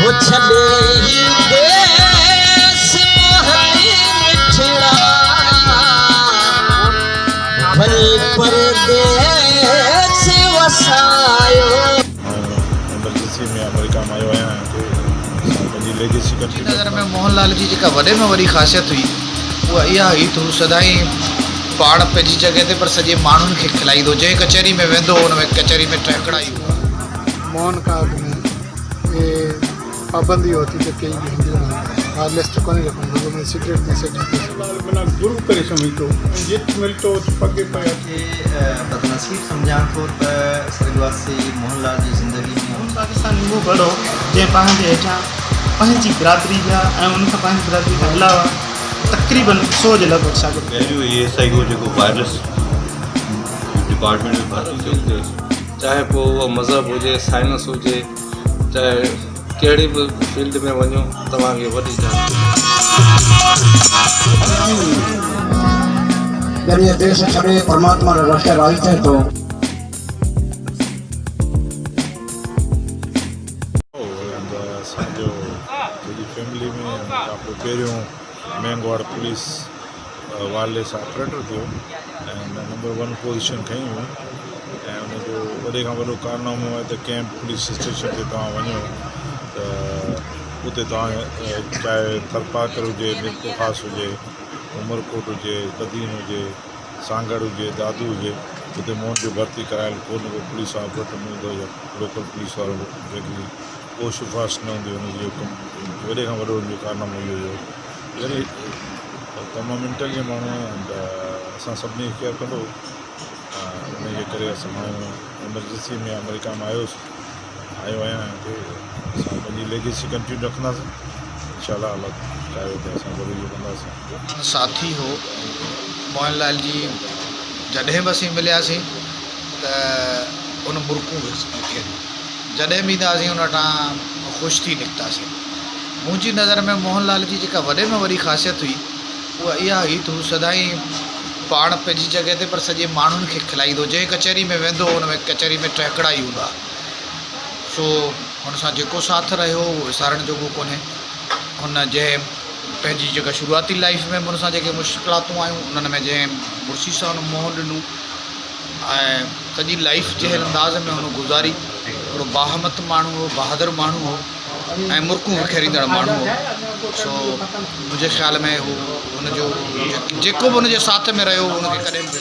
वो छड़े ही देश मोहनी मिठड़ा भले परदेस वसायो इमरजेंसी में अमेरिका में आयो आहियां पंहिंजी लेगेसी कंट्री नज़र में मोहन लाल जी जेका वॾे में वॾी ख़ासियत हुई उहा इहा हुई त हू सदाई पाण पंहिंजी जॻह ते पर सॼे माण्हुनि खे खिलाईंदो जंहिं कचहरी में वेंदो हुन में कचहरी में टहिकड़ा ई हुआ मोहन का अॻु में ये पाबंदी होती त कई बि हिंदू वायरलेस त कोन्हे रखंदो में सिगरेट में सेट माना गुरु करे सम्झो जित मिलतो पगे पया बदनसीब सम्झां थो त सॻोवासी मोहन लाल जी ज़िंदगी में पाकिस्तानी उहो बड़ो जंहिं पंहिंजे हेठां पंहिंजी बिरादरी जा ऐं उनखां पंहिंजी बिरादरी खां अलावा तक़रीबन 100 जे लॻभॻि शागिर्द पहिरियों ये सही जेको वायरलेस डिपार्टमेंट में भर्ती थियो चाहे पोइ उहो मज़हब हुजे साइंस हुजे चाहे कहिड़ी बि फील्ड में वञो तव्हांखे वॾी जब ये देश छड़े परमात्मा रखे राही थे तो असांजो फैमिली में पहिरियों मेंगवाड़ पुलिस वायरलेस ऑपरेटर थियो ऐं नंबर 1 पोजीशन खई हुई ऐं उनजो वॾे खां वॾो कारनामो आहे त कैंप पुलिस स्टेशन ते तव्हां वञो त उते तव्हां चाहे थरपाकर हुजे मिर्पुखास हुजे उमरकोट हुजे बदीन हुजे सांगड़ हुजे दादू हुजे उते मोहन जो भर्ती करायल को न को पुलिस ऑपरेटर मिलंदो या लोकल पुलिस वारो जेकी को सिफ़ारिश न हूंदी हुनजी वॾे खां वॾो हुनजो कारनामो इहो हुयो यानी तमामु इंटेलिजेंट माण्हू आहिनि असां सभिनी केयर कंदो उनजे करे असां माण्हू इमरजेंसी में अमेरिका में आयो आहियां हिते असां पंहिंजी लेगेसी कंटिन्यू रखंदासीं इंशाअल्लाह अलाह चाहियो त असां ज़रूरु इहो कंदासीं साथी हो मोहन लाल जी जॾहिं बि असीं मिलियासीं त उन मुर्कूं मूंखे जॾहिं बि ईंदासीं उन वटां ख़ुशि थी निकितासीं मुंहिंजी नज़र में मोहन लाल जी जेका वॾे में वॾी ख़ासियत हुई उहा इहा हुई त हू सदाई पाण पंहिंजी जॻह ते पर सॼे माण्हुनि खे खिलाईंदो जंहिं कचहरी में वेंदो हुन में कचहरी में टहिकड़ा ई हूंदा सो हुन सां जेको साथ रहियो उहो विसारण जोॻो कोन्हे हुन जंहिं पंहिंजी जेका शुरूआती लाइफ में हुन सां जेके मुश्किलातूं आयूं उन्हनि में जंहिं मुर्शी सां हुन मोहन ॾिनो ऐं सॼी लाइफ जंहिं अंदाज़ में हुन गुज़ारी हिकिड़ो बाहमत माण्हू हो बहादुर माण्हू हो ऐं मुर्कूं विखेरींदड़ माण्हू हो सो मुंहिंजे ख़्याल में हू हुनजो जेको बि हुनजे साथ में रहियो हुनखे कॾहिं बि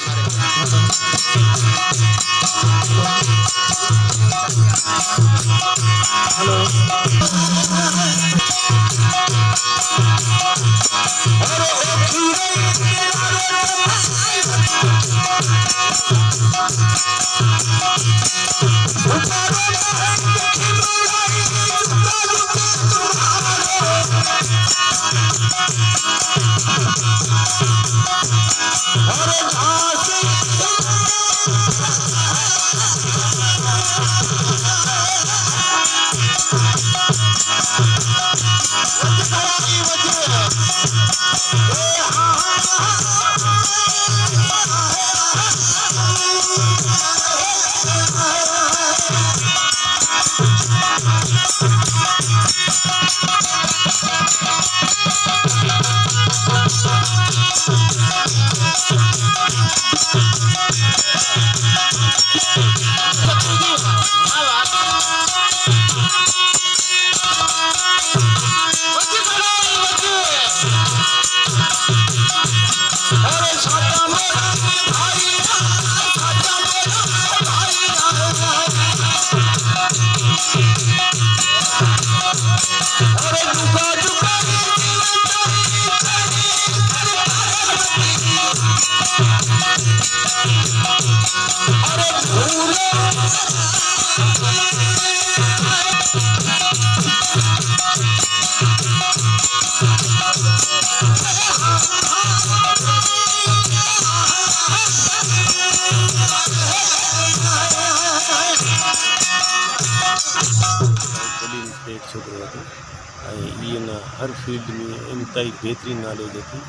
हर फील्ड में इंतहाई बेहतरीन नॉलेज थी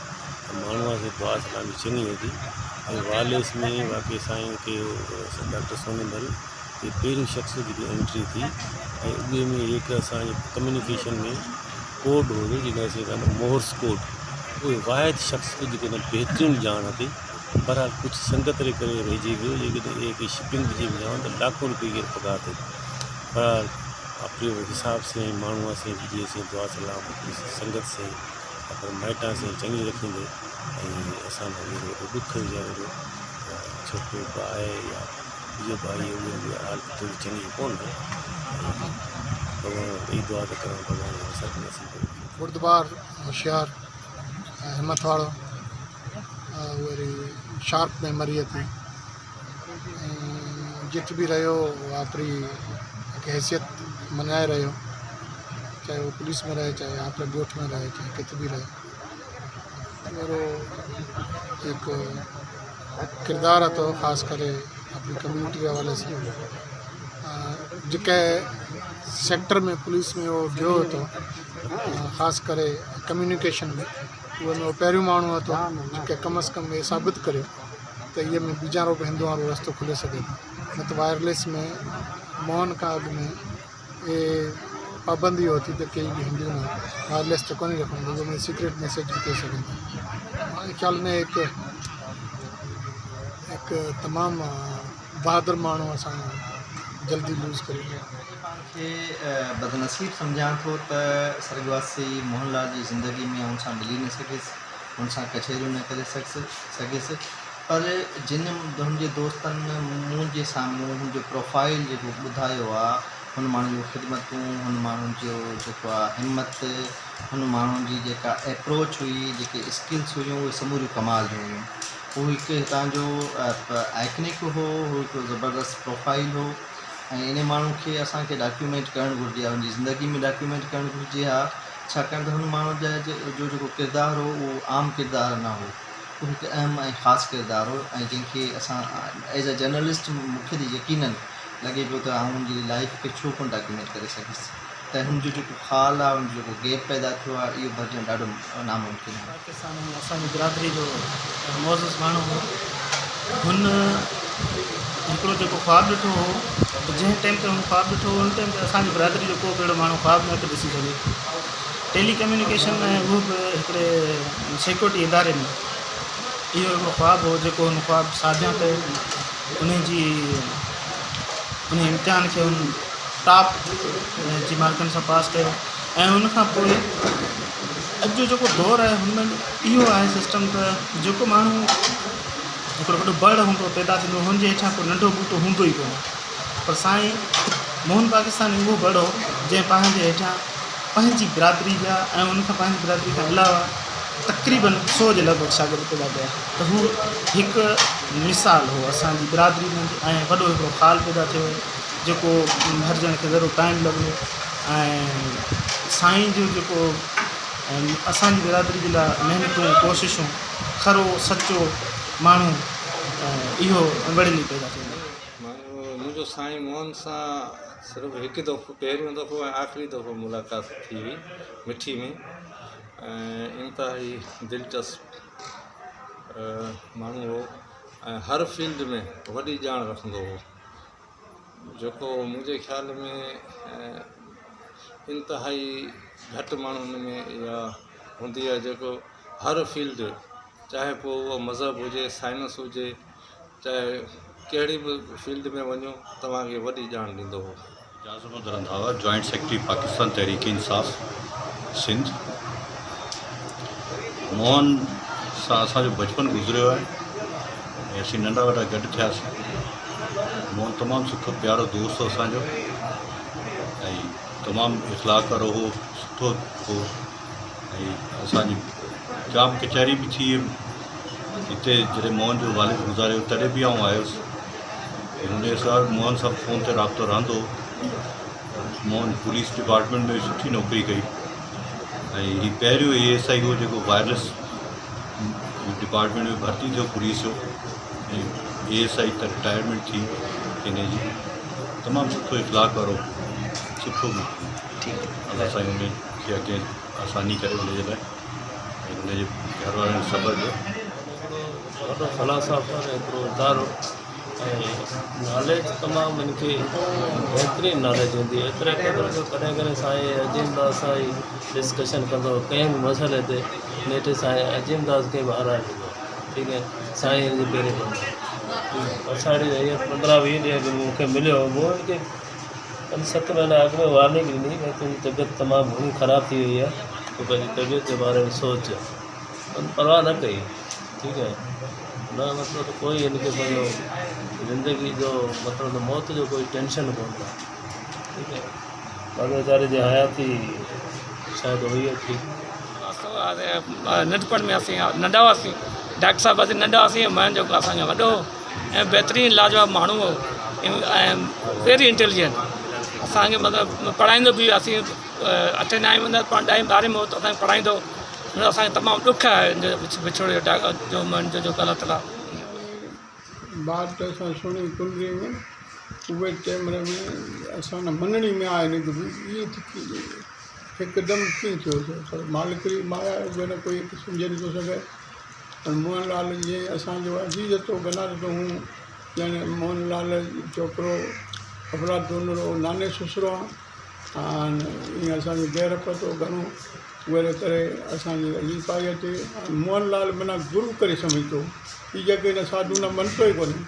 मानवा से दुआ सलामी चङी थी वायरलेस में वाकई साईं के डॉक्टर सोनेंदर कि पहिरियों शख़्स जी एंट्री थी ऐं उहे में हिकु असांजे कम्युनिकेशन में कोड हो जेके असां मोर्स कोड उहे वाहिद शख़्स जेके बहितरीनु ॼाण थी बहरहाल कुझु संगत जे करे रहिजी वियो जेकॾहिं शिपिंग जी वञां त लाखों रुपये की पगार थिए बहरहाल अपने हिसाब से माण्हू से जी से दुआ सलाम संगत से पर माइटा से चङी रखंदे ऐं असां दुख वीचारे छोकिरो भाउ आहे या ॿियो भाई उहे हालत थोरी चङी कोन भॻवान ई दुआ त करणु भॻवान सभु नसीब करे बुर्दबार होशियार हिम्मत वारो वरी शार्प मेमोरी थी जित भी रहियो आपरी हैसियत मनाए रहियो चाहे वो पुलिस में रहे चाहे आपरे ॻोठ में रहे चाहे किथे भी रहे मेरो एक किरदार तो ख़ास करे अपनी कम्युनिटी के हवाले से जेके सेक्टर में पुलिस में वो गयो तो ख़ास करे कम्युनिकेशन में वो पहिरियों माण्हू હતો जेके कम अज़ कम ये साबित करियो तो ये में बीजारो बहंदो वारो रस्तो खुले सके न तो वायरलेस में मोहन का अग में ये पाबंदी होती तो कई भी हिंदू में वायरलेस तो कोई रखूँगा जो मैं सीक्रेट मैसेज भी दे सकें मेरे ख्याल में एक तमाम बहादुर माण्हू असां जल्दी लूज़ करेंगे के बदनसीब सम्झां थो त स्वर्गवासी मोहन लाल जी ज़िंदगी में हुन सां मिली न सघियसि हुन सां कचहरियूं न करे सघियसि पर जिन हुनजे दोस्तनि मुंहिंजे साम्हूं हुनजो प्रोफाइल जेको ॿुधायो आहे हुन माण्हू जूं ख़िदमतूं हुन माण्हू जो जेको आहे हिमत हुन माण्हू जी जेका एप्रोच हुई जेके स्किल्स हुयूं उहे समूरियूं कमाल जूं हुयूं वो हिकु हितां जो आइकनिक हो हिकु ज़बरदस्त प्रोफाइल हो ऐं इन माण्हू खे असांखे डॉक्यूमेंट करणु घुरिजे आहे हुनजी ज़िंदगी में डॉक्यूमेंट करणु घुरिजे हा छाकाणि त हुन माण्हू जो जेको किरदारु हो उहो आम किरदारु न हो उहो हिकु अहम ऐं ख़ासि किरदारु हो ऐं जंहिंखे असां एज़ अ जर्नलिस्ट मूंखे त यकीनन लॻे पियो त आउं हुनजी लाइफ खे छो कोन डॉक्यूमेंट करे सघियसि त हुनजो जेको ख़ाल आहे हुनजो जेको गैप पैदा थियो आहे इहो भरिजणु ॾाढो नामुमकिन आहे पाकिस्तान में असांजी बिरादरी जो मौज़ूस माण्हू हो हुन हिकिड़ो जेको ख्वाबु ॾिठो हो जंहिं टाइम ते हुन ख्वाबु ॾिठो हुन टाइम ते असांजी बिरादरी जो को बि अहिड़ो माण्हू ख्वाबु न पियो ॾिसी सघे टेलीकम्युनिकेशन ऐं उहो बि हिकिड़े सिक्योरिटी इदारे में इहो हिकिड़ो ख्वाबु हो जेको हुन ख्वाबु साधिया कयो उन इम्तिहान खे हुन टॉप जी मार्कनि सां पास कयो ऐं हुन खां पोइ अॼु जो जेको दौरु आहे हुनमें इहो आहे सिस्टम त जेको माण्हू हिकिड़ो वॾो बड़ हूंदो पैदा थींदो हुनजे हेठां को नंढो ॿूटो हूंदो ई कोन पर साईं मोहन पाकिस्तानी उहो बड़ हो जंहिं पंहिंजे हेठां पंहिंजी बिरादरी जा ऐं उनखां पंहिंजी बिरादरी खां अलावा तक़रीबन 100 जे लॻभॻि शागिर्द पैदा कया त हू हिकु मिसाल हो असांजी बिरादरी में ऐं वॾो हिकिड़ो ख़ाल पैदा थियो जेको भरिजण खे ज़रूरु टाइम लॻंदो ऐं साईं जो जेको असांजी बिरादरी जे लाइ महिनतूं कोशिशूं खरो सचो माण्हू इहो वड़िली पैदा थींदो मुंहिंजो साईं मोहन सां सिर्फ़ु हिकु दफ़ो पहिरियों दफ़ो ऐं आख़िरी दफ़ो मुलाक़ात थी हुई मिठी में ऐं इंतिहाई दिलचस्प माण्हू हो ऐं हर फील्ड में वॾी ॼाण रखंदो हो जेको मुंहिंजे ख़्याल में इंतिहाई घटि माण्हुनि में इहा हूंदी आहे जेको हर फील्ड चाहे पोइ उहो मज़हब हुजे साइंस हुजे चाहे कहिड़ी बि फील्ड में वञो तव्हांखे वॾी ॼाण ॾींदो हो इजाज़त रंधावा जॉइंट सेक्रेटरी पाकिस्तान तहरीक इंसाफ़ सिंध मोहन सां असांजो बचपन गुज़रियो आहे ऐं असीं नंढा वॾा गॾु थियासीं मोहन तमामु सुठो प्यारो दोस्त हो असांजो ऐं तमामु इख़लाक़ वारो हो सुठो हो ऐं असांजी जाम कचहरी भी थी हिते जॾहिं मोहन जो वालिद गुज़ारियो तॾहिं बि आउं आयुसि हुन सां मोहन सां फ़ोन ते राब्तो रहंदो मोहन पुलिस डिपार्टमेंट में सुठी नौकरी कई ऐं हीउ पहिरियों ASI हो जेको वायरलेस डिपार्टमेंट में भर्ती थियो पुलिस जो ऐं ASI त रिटायरमेंट थी हिन जी तमामु सुठो इख़लाक़ वारो सुठो अलाह साईं हुनखे अॻियां आसानी करे हुनजे लाइ ऐं हुनजे घर वारनि सबबु वॾो फलासफ़र हिकिड़ो इदारो नॉलेज तमामु उनखे बहितरीनु नॉलेज हूंदी आहे एतिरे क़दुरु जो कॾहिं कॾहिं साईं अजीमदास सां ई डिस्कशन कंदो कंहिं बि मसइले ते नेठि साईं अजीमदास खे बि हाराए ॾींदो ठीकु आहे साईं जे पहिरें पछाड़ी 15-20 ॾींहं मूंखे मिलियो मूं हुनखे 5-7 महीना अॻु में वार्निंग ॾिनी भई तुंहिंजी तबियत तमामु घणी ख़राबु थी वई आहे तूं पंहिंजी तबियत जे बारे में सोच परवाह न कई ठीकु आहे न मतिलबु कोई हिनखे पंहिंजो ज़िंदगी जो मतिलबु मौत जो कोई टेंशन कोन आहे ठीकु आहे बाक़ी वीचारे जी हयाती शायदि हुई थी नंढपण में असीं नंढा हुआसीं डॉक्टर साहिब असीं नंढा हुआसीं मोहन जो असांजो वॾो ऐं बहितरीनु लाजवाब माण्हू हो ऐं वेरी इंटेलिजेंट असांखे मतिलबु पढ़ाईंदो बि असीं 8-9 में 10-12 में असांखे पढ़ाईंदो हुन असांखे तमामु ॾुख आहे विछोड़े जो मन जो ग़लति आहे बात असां सुणी कुंडली में उहे टाइम में असां मञणी में आहे हिन ईअं हिकदमि कीअं थियो पर मालिकरी माया जो न कोई सम्झी नथो सघे मोहन लाल जीअं असांजो अजीज तो गनार तो हूं यानी मोहन लाल छोकिरो अफलातून नाने ससुरो आहे ईअं असांजो गैर पतो घणो उहे करे असांजी अजीज पाई ते मोहन लाल माना गुरू करे सम्झंदो ही जेके हिन साधू न मञंदो ई कोन्हे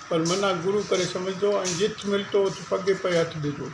पर माना गुरू करे सम्झंदो ऐं जिथे मिलंदो उते पगे पए हथु ॾिजो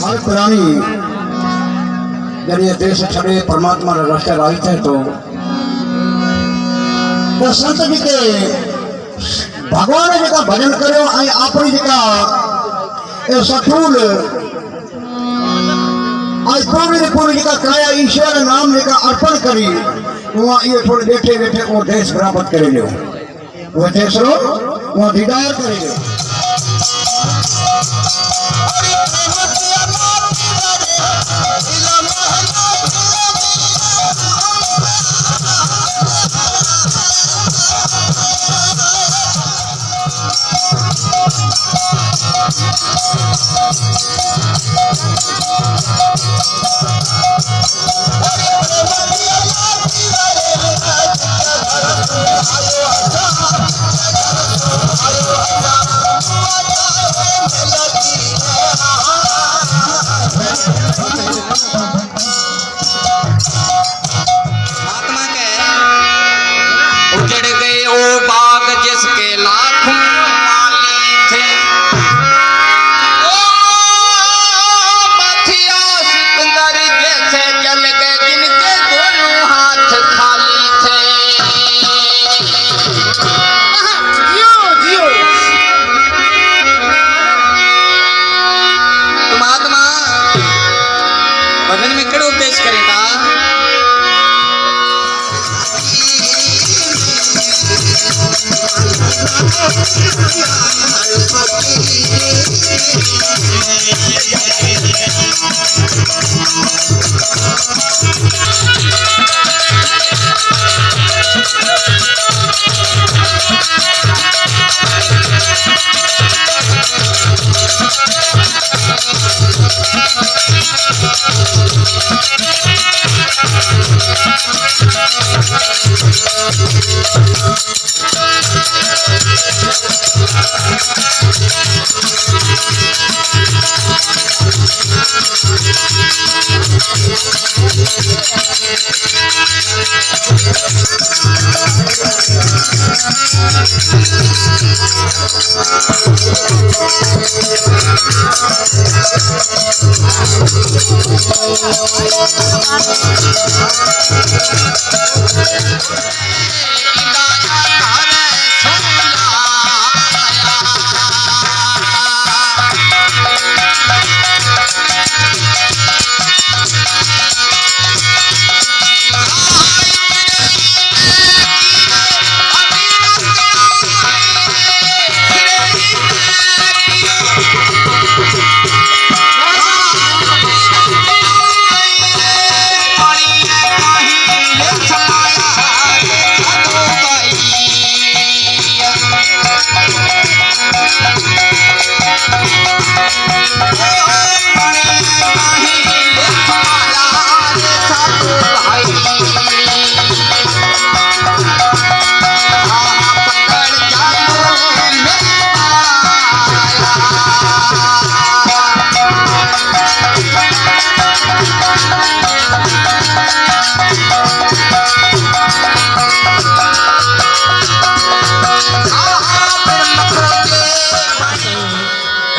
हर प्राणी जॾहिं देश छॾे परमात्मा जे रस्ते राही थिए थो त संत जेके भॻवान जेका भॼन करियो ऐं आपणी जेका सठूल ऐं पूरी जेका काया ईश्वर जो नाम जेका अर्पण करी उहा इहो थोरो वेठे वेठे उहो देश बराबरि करे ॾियो उहो देसरो उहो दीदार करे ॾियो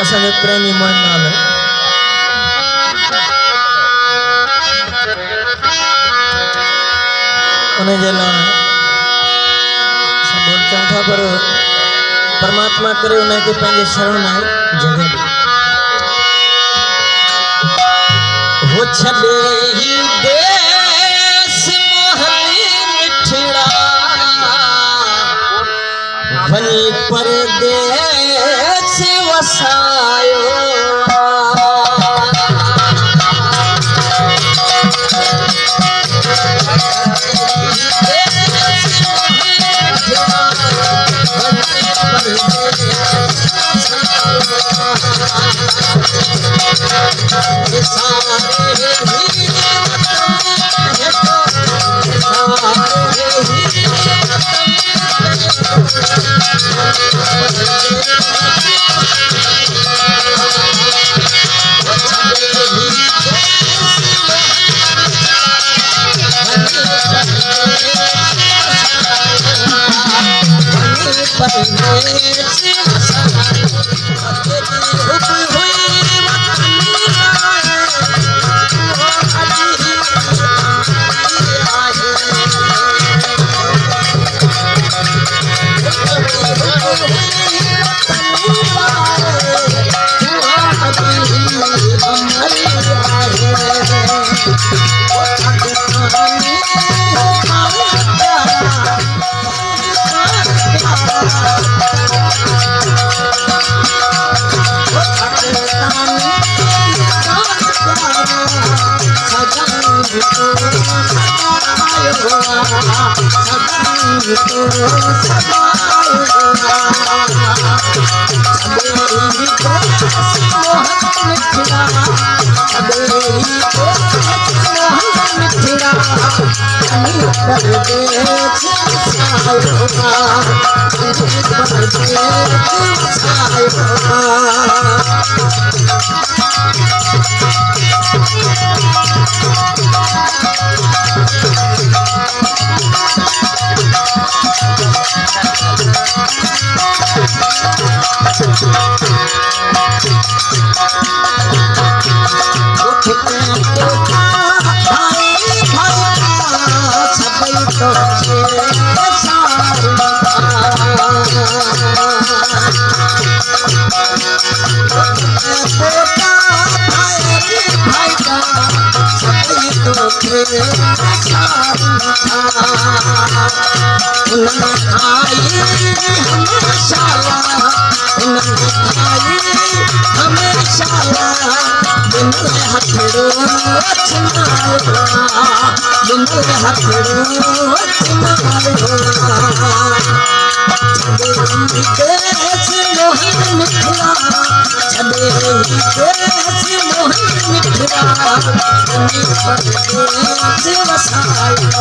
असांजो प्रेमी मोहन लाल उनजे लाइ असां बोल चऊं था पर परमात्मा करे उनखे पंहिंजे शरण में जगह ॾे हो छॾे ही देश मोहन मिठड़ा वञी परदेस वसायो वञी परदेस वसायो